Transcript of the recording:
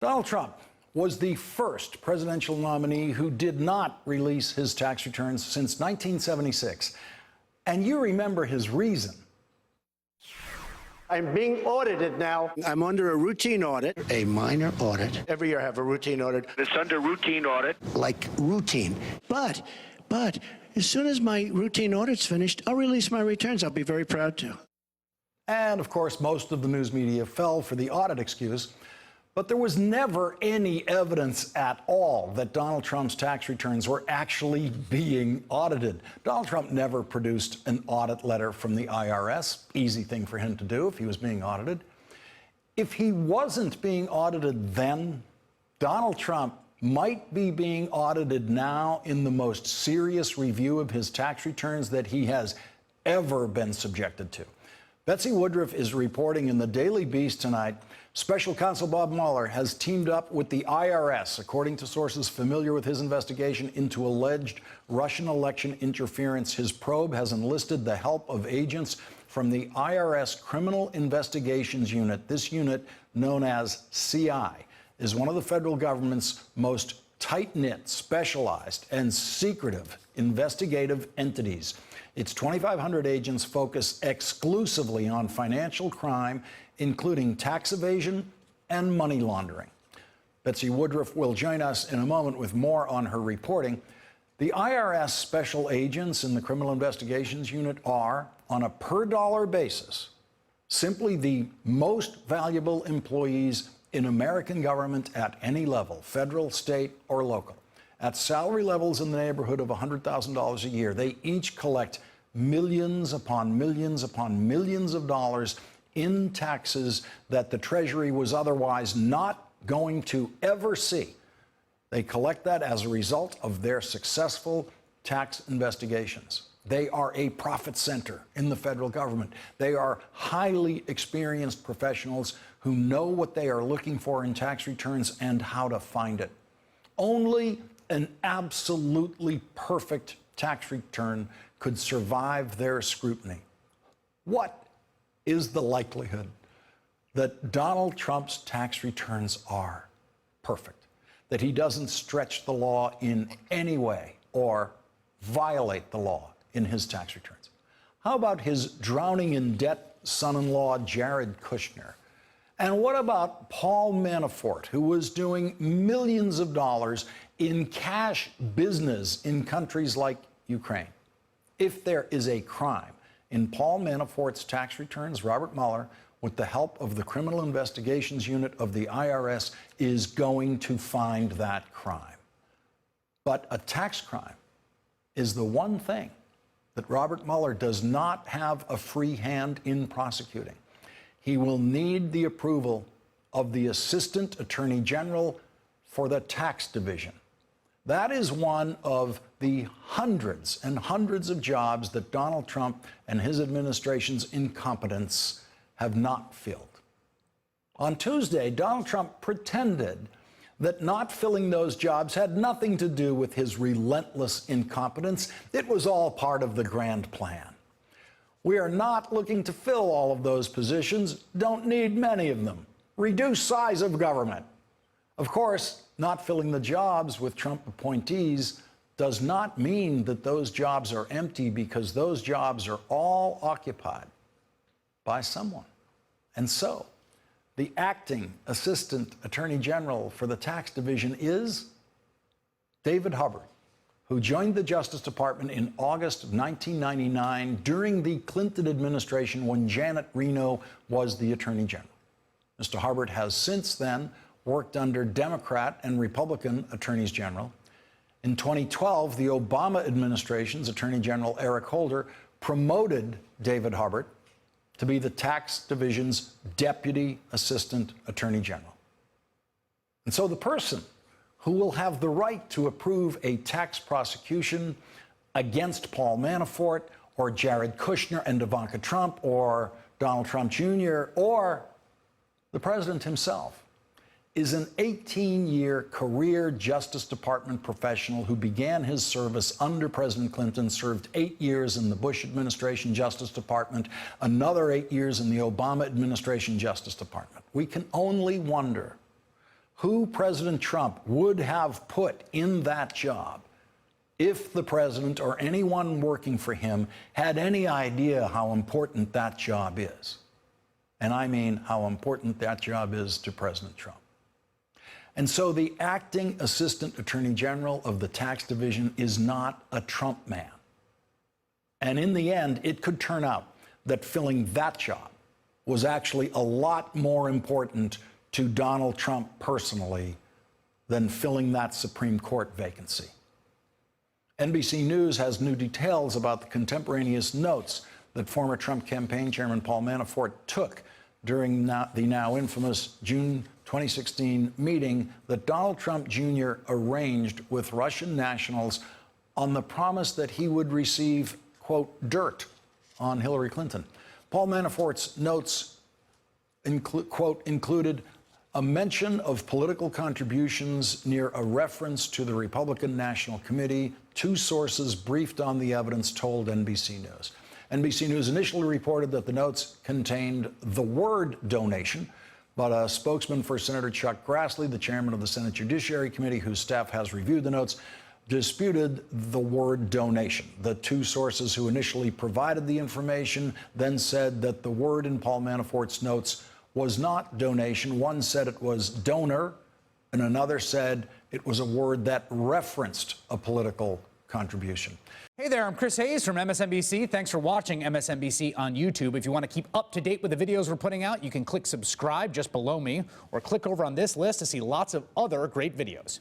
Donald Trump was the first presidential nominee who did not release his tax returns since 1976. And you remember his reason. I'm being audited now. I'm under a routine audit. A minor audit. Every year I have a routine audit. It's under routine audit. Like routine. But, as soon as my routine audit's finished, I'll release my returns. I'll be very proud to. And, of course, most of the news media fell for the audit excuse. But there was never any evidence at all that Donald Trump's tax returns were actually being audited. Donald Trump never produced an audit letter from the IRS. Easy thing for him to do if he was being audited. If he wasn't being audited then, Donald Trump might be being audited now in the most serious review of his tax returns that he has ever been subjected to. Betsy Woodruff is reporting in the Daily Beast tonight. Special Counsel Bob Mueller has teamed up with the IRS, according to sources familiar with his investigation into alleged Russian election interference. His probe has enlisted the help of agents from the IRS Criminal Investigations Unit. This unit, known as CI, is one of the federal government's most tight-knit, specialized, and secretive investigative entities. Its 2,500 agents focus exclusively on financial crime, including tax evasion and money laundering. Betsy Woodruff will join us in a moment with more on her reporting. The IRS special agents in the Criminal Investigations Unit are, on a per-dollar basis, simply the most valuable employees in American government at any level, federal, state, or local. At salary levels in the neighborhood of $100,000 a year, they each collect millions upon millions upon millions of dollars in taxes that the Treasury was otherwise not going to ever see. They collect that as a result of their successful tax investigations. They are a profit center in the federal government. They are highly experienced professionals who know what they are looking for in tax returns and how to find it. Only an absolutely perfect tax return could survive their scrutiny. What is the likelihood that Donald Trump's tax returns are perfect, that he doesn't stretch the law in any way or violate the law in his tax returns? How about his drowning in debt son-in-law, Jared Kushner? And what about Paul Manafort, who was doing millions of dollars in cash business in countries like Ukraine? If there is a crime in Paul Manafort's tax returns, Robert Mueller, with the help of the Criminal Investigations Unit of the IRS, is going to find that crime. But a tax crime is the one thing that Robert Mueller does not have a free hand in prosecuting. He will need the approval of the Assistant Attorney General for the Tax Division. That is one of the hundreds and hundreds of jobs that Donald Trump and his administration's incompetence have not filled. On Tuesday, Donald Trump pretended that not filling those jobs had nothing to do with his relentless incompetence. It was all part of the grand plan. We are not looking to fill all of those positions, don't need many of them. Reduce size of government. Of course, not filling the jobs with Trump appointees does not mean that those jobs are empty, because those jobs are all occupied by someone. And so, the acting Assistant Attorney General for the Tax Division is David Hubbard, who joined the Justice Department in August of 1999 during the Clinton administration when Janet Reno was the Attorney General. Mr. Hubbard has since then worked under Democrat and Republican Attorneys General. In 2012, the Obama administration's Attorney General Eric Holder promoted David Hubbard to be the Tax Division's Deputy Assistant Attorney General. And so the person who will have the right to approve a tax prosecution against Paul Manafort or Jared Kushner and Ivanka Trump or Donald Trump Jr. or the president himself is an 18-year career Justice Department professional who began his service under President Clinton, served 8 years in the Bush administration Justice Department, another 8 years in the Obama administration Justice Department. We can only wonder who President Trump would have put in that job if the president or anyone working for him had any idea how important that job is. And I mean how important that job is to President Trump. And so the acting Assistant Attorney General of the Tax Division is not a Trump man. And in the end, it could turn out that filling that job was actually a lot more important to Donald Trump personally than filling that Supreme Court vacancy. NBC News has new details about the contemporaneous notes that former Trump campaign chairman Paul Manafort took during the now infamous June 2016 meeting that Donald Trump Jr. arranged with Russian nationals on the promise that he would receive, quote, dirt on Hillary Clinton. Paul Manafort's notes, included a mention of political contributions near a reference to the Republican National Committee. Two sources briefed on the evidence told NBC News. NBC News initially reported that the notes contained the word donation, but a spokesman for Senator Chuck Grassley, the chairman of the Senate Judiciary Committee, whose staff has reviewed the notes, disputed the word donation. The two sources who initially provided the information then said that the word in Paul Manafort's notes was not donation. One said it was donor, and another said it was a word that referenced a political contribution. Hey there, I'm Chris Hayes from MSNBC. Thanks for watching MSNBC on YouTube. If you want to keep up to date with the videos we're putting out, you can click subscribe just below me, or click over on this list to see lots of other great videos.